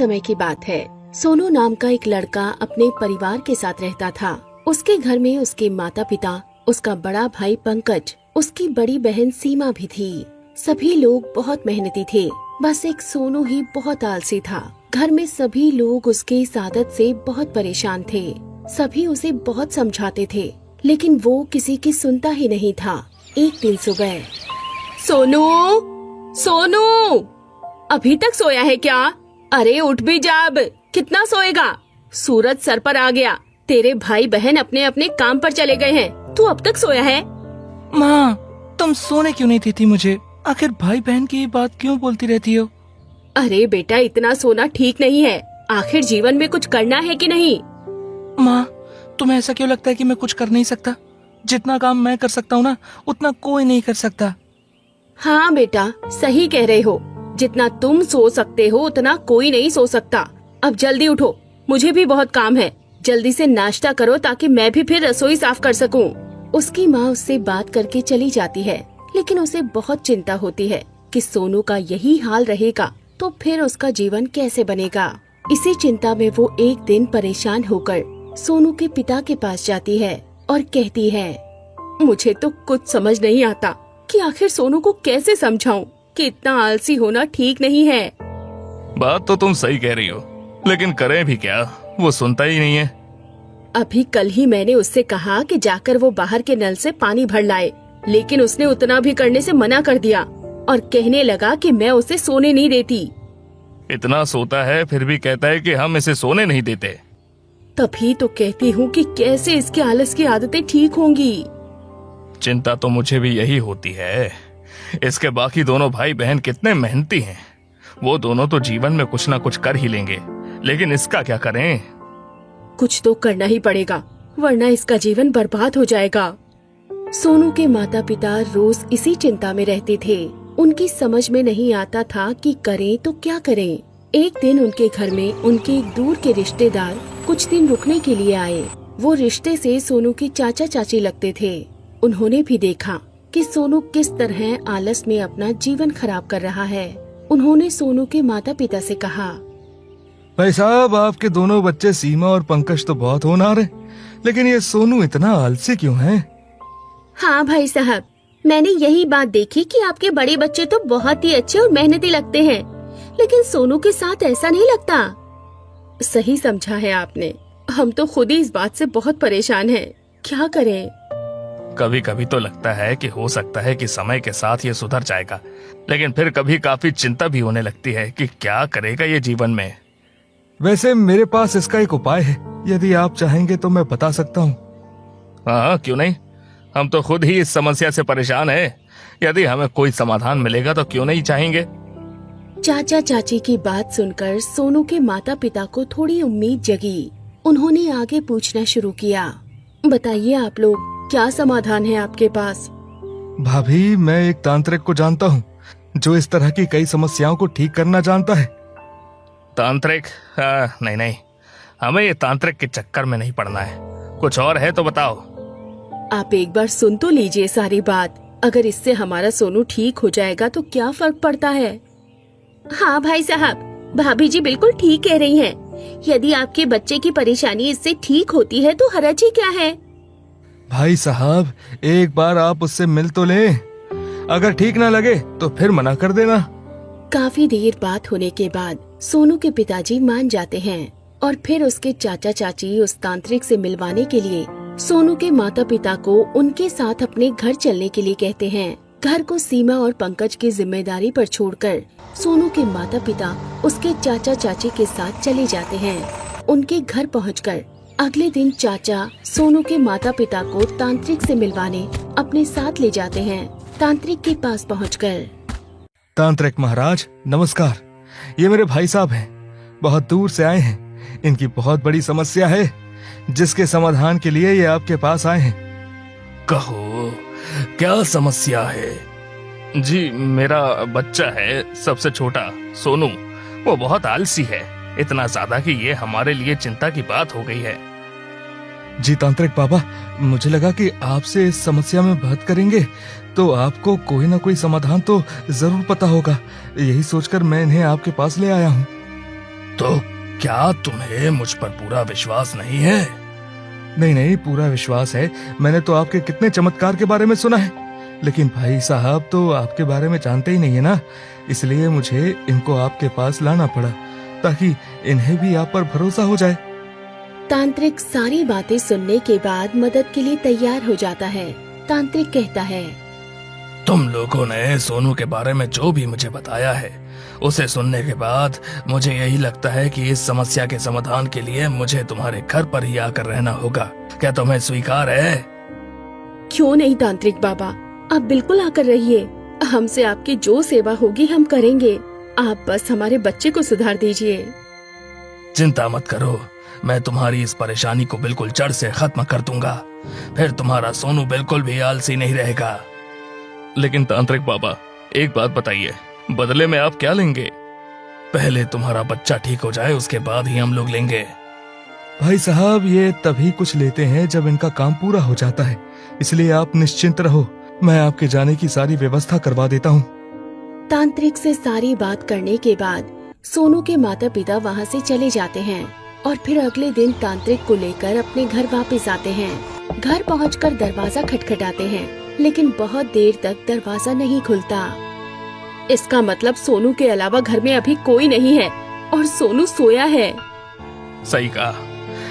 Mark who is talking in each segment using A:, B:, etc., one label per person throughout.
A: समय की बात है। सोनू नाम का एक लड़का अपने परिवार के साथ रहता था। उसके घर में उसके माता पिता, उसका बड़ा भाई पंकज, उसकी बड़ी बहन सीमा भी थी। सभी लोग बहुत मेहनती थे, बस एक सोनू ही बहुत आलसी था। घर में सभी लोग उसकी इस आदत से बहुत परेशान थे। सभी उसे बहुत समझाते थे, लेकिन वो किसी की सुनता ही नहीं था। एक दिन सुबह, सोनू, सोनू, अभी तक सोया है क्या? अरे उठ भी जा, अब कितना सोएगा? सूरज सर पर आ गया। तेरे भाई बहन अपने अपने काम पर चले गए हैं, तू अब तक सोया है?
B: माँ, तुम सोने क्यों नहीं देती मुझे? आखिर भाई बहन की बात क्यों बोलती रहती हो?
A: अरे बेटा, इतना सोना ठीक नहीं है। आखिर जीवन में कुछ करना है कि नहीं?
B: माँ, तुम्हें ऐसा क्यों लगता है कि मैं कुछ कर नहीं सकता? जितना काम मैं कर सकता हूँ ना, उतना कोई नहीं कर सकता।
A: हाँ बेटा, सही कह रहे हो। जितना तुम सो सकते हो उतना कोई नहीं सो सकता। अब जल्दी उठो, मुझे भी बहुत काम है। जल्दी से नाश्ता करो ताकि मैं भी फिर रसोई साफ कर सकूं। उसकी माँ उससे बात करके चली जाती है, लेकिन उसे बहुत चिंता होती है कि सोनू का यही हाल रहेगा तो फिर उसका जीवन कैसे बनेगा। इसी चिंता में वो एक दिन परेशान होकर सोनू के पिता के पास जाती है और कहती है, मुझे तो कुछ समझ नहीं आता कि आखिर सोनू को कैसे समझाऊं कि इतना आलसी होना ठीक नहीं है।
C: बात तो तुम सही कह रही हो, लेकिन करें भी क्या, वो सुनता ही नहीं है।
A: अभी कल ही मैंने उससे कहा कि जाकर वो बाहर के नल से पानी भर लाए, लेकिन उसने उतना भी करने से मना कर दिया और कहने लगा कि मैं उसे सोने नहीं देती।
C: इतना सोता है फिर भी कहता है कि हम इसे सोने नहीं देते।
A: तभी तो कहती हूँ कि कैसे इसके आलस की आदतें ठीक होंगी।
C: चिंता तो मुझे भी यही होती है। इसके बाकी दोनों भाई बहन कितने मेहनती हैं। वो दोनों तो जीवन में कुछ ना कुछ कर ही लेंगे, लेकिन इसका क्या करें?
A: कुछ तो करना ही पड़ेगा, वरना इसका जीवन बर्बाद हो जाएगा। सोनू के माता पिता रोज इसी चिंता में रहते थे। उनकी समझ में नहीं आता था कि करें तो क्या करें। एक दिन उनके घर में उनके एक दूर के रिश्तेदार कुछ दिन रुकने के लिए आए। वो रिश्ते से सोनू के चाचा चाची लगते थे। उन्होंने भी देखा कि सोनू किस तरह आलस में अपना जीवन खराब कर रहा है। उन्होंने सोनू के माता पिता से कहा,
D: भाई साहब, आपके दोनों बच्चे सीमा और पंकज तो बहुत होनहार हैं, लेकिन ये सोनू इतना आलसी क्यों है?
A: हाँ भाई साहब, मैंने यही बात देखी कि आपके बड़े बच्चे तो बहुत ही अच्छे और मेहनती लगते हैं, लेकिन सोनू के साथ ऐसा नहीं लगता। सही समझा है आपने। हम तो खुद ही इस बात से बहुत परेशान हैं। क्या करें?
C: कभी कभी तो लगता है कि हो सकता है कि समय के साथ ये सुधर जाएगा, लेकिन फिर कभी काफी चिंता भी होने लगती है कि क्या करेगा ये जीवन में।
D: वैसे मेरे पास इसका एक उपाय है, यदि आप चाहेंगे तो मैं बता सकता हूँ।
C: हाँ, क्यों नहीं। हम तो खुद ही इस समस्या से परेशान हैं। यदि हमें कोई समाधान मिलेगा तो क्यों नहीं चाहेंगे।
A: चाचा चाची की बात सुनकर सोनू के माता पिता को थोड़ी उम्मीद जगी। उन्होंने आगे पूछना शुरू किया, बताइए आप लोग, क्या समाधान है आपके पास?
D: भाभी, मैं एक तांत्रिक को जानता हूँ जो इस तरह की कई समस्याओं को ठीक करना जानता है।
C: तांत्रिक? नहीं नहीं, हमें ये तांत्रिक के चक्कर में नहीं पड़ना है। कुछ और है तो बताओ।
A: आप एक बार सुन तो लीजिए सारी बात। अगर इससे हमारा सोनू ठीक हो जाएगा तो क्या फर्क पड़ता है। हाँ भाई साहब, भाभी जी बिल्कुल ठीक कह रही हैं। यदि आपके बच्चे की परेशानी इससे ठीक होती है तो हरज ही क्या है।
D: भाई साहब, एक बार आप उससे मिल तो लें। अगर ठीक ना लगे तो फिर मना कर देना।
A: काफी देर बात होने के बाद सोनू के पिताजी मान जाते हैं और फिर उसके चाचा चाची उस तांत्रिक से मिलवाने के लिए सोनू के माता पिता को उनके साथ अपने घर चलने के लिए कहते हैं। घर को सीमा और पंकज की जिम्मेदारी पर छोड़कर सोनू के माता पिता उसके चाचा चाची के साथ चले जाते हैं। उनके घर पहुंचकर अगले दिन चाचा सोनू के माता पिता को तांत्रिक से मिलवाने अपने साथ ले जाते हैं। तांत्रिक के पास पहुंचकर,
D: तांत्रिक महाराज नमस्कार, ये मेरे भाई साहब हैं, बहुत दूर से आए हैं। इनकी बहुत बड़ी समस्या है जिसके समाधान के लिए ये आपके पास आए हैं।
C: कहो, क्या समस्या है? जी, मेरा बच्चा है, सबसे छोटा सोनू। वो बहुत आलसी है, इतना ज्यादा कि ये हमारे लिए चिंता की बात हो गई है।
D: जी तांत्रिक बाबा, मुझे लगा कि आपसे इस समस्या में बात करेंगे तो आपको कोई ना कोई समाधान तो जरूर पता होगा। यही सोचकर मैं इन्हें आपके पास ले आया हूँ।
C: तो क्या तुम्हें मुझ पर पूरा विश्वास नहीं है?
D: नहीं नहीं, पूरा विश्वास है। मैंने तो आपके कितने चमत्कार के बारे में सुना है, लेकिन भाई साहब तो आपके बारे में जानते ही नहीं है ना, इसलिए मुझे इनको आपके पास लाना पड़ा ताकि इन्हें भी आप पर भरोसा हो जाए।
A: तांत्रिक सारी बातें सुनने के बाद मदद के लिए तैयार हो जाता है। तांत्रिक कहता है,
C: तुम लोगों ने सोनू के बारे में जो भी मुझे बताया है, उसे सुनने के बाद मुझे यही लगता है कि इस समस्या के समाधान के लिए मुझे तुम्हारे घर पर ही आकर रहना होगा। क्या तुम्हें स्वीकार है?
A: क्यों नहीं तांत्रिक बाबा, आप बिल्कुल आकर रहिए। हमसे आपकी जो सेवा होगी हम करेंगे। आप बस हमारे बच्चे को सुधार दीजिए।
C: चिंता मत करो, मैं तुम्हारी इस परेशानी को बिल्कुल जड़ से खत्म कर दूंगा। फिर तुम्हारा सोनू बिल्कुल भी आलसी नहीं रहेगा।
D: लेकिन तांत्रिक बाबा, एक बात बताइए, बदले में आप क्या लेंगे?
C: पहले तुम्हारा बच्चा ठीक हो जाए, उसके बाद ही हम लोग लेंगे।
D: भाई साहब, ये तभी कुछ लेते हैं जब इनका काम पूरा हो जाता है, इसलिए आप निश्चिंत रहो, मैं आपके जाने की सारी व्यवस्था करवा देता हूँ।
A: तांत्रिक से सारी बात करने के बाद सोनू के माता पिता वहाँ से चले जाते हैं और फिर अगले दिन तांत्रिक को लेकर अपने घर वापस आते हैं। घर पहुंचकर दरवाजा खटखटाते हैं, लेकिन बहुत देर तक दरवाजा नहीं खुलता। इसका मतलब सोनू के अलावा घर में अभी कोई नहीं है और सोनू सोया है।
C: सही कहा,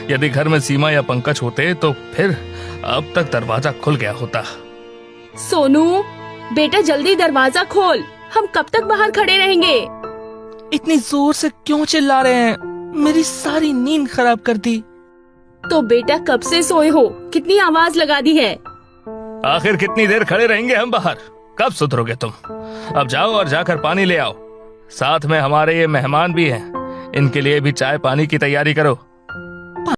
C: यदि घर में सीमा या पंकज होते तो फिर अब तक दरवाजा खुल गया होता।
A: सोनू बेटा, जल्दी दरवाजा खोल, हम कब तक बाहर खड़े रहेंगे?
B: इतनी जोर से क्यों चिल्ला रहे हैं? मेरी सारी नींद खराब कर दी।
A: तो बेटा कब से सोए हो? कितनी आवाज लगा दी है।
C: आखिर कितनी देर खड़े रहेंगे हम बाहर? कब सुधरोगे तुम? अब जाओ और जाकर पानी ले आओ। साथ में हमारे ये मेहमान भी हैं, इनके लिए भी चाय पानी की तैयारी करो।